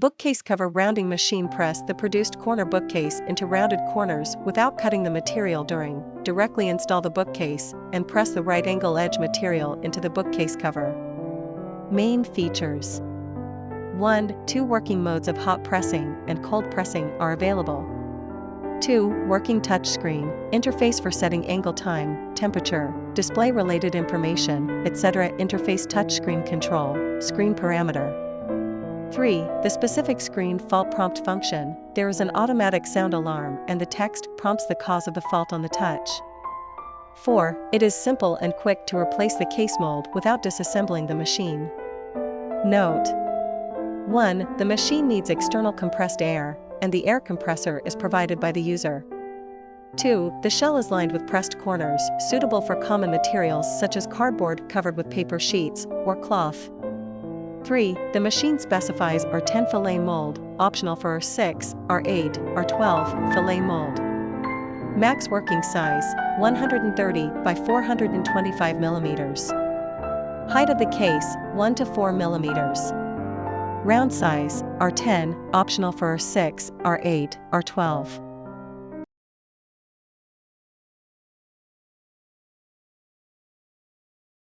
Bookcase cover rounding machine. Press the produced corner bookcase into rounded corners without cutting the material during. Directly install the bookcase and press the right angle edge material into the bookcase cover. Main features. 1. 2 working modes of hot pressing and cold pressing are available. 2. Working touchscreen, interface for setting angle, time, temperature, display-related information, etc. Interface touchscreen control, screen parameter. 3. The specific screen fault prompt function. There is an automatic sound alarm and the text prompts the cause of the fault on the touch. 4. It is simple and quick to replace the case mold without disassembling the machine. Note: 1. The machine needs external compressed air, and the air compressor is provided by the user. 2. The shell is lined with pressed corners, suitable for common materials such as cardboard covered with paper sheets or cloth. 3. The machine specifies R10 fillet mold, optional for R6, R8, R12 fillet mold. Max working size, 130 by 425 mm. Height of the case, 1 to 4 mm. Round size, R10, optional for R6, R8, R12.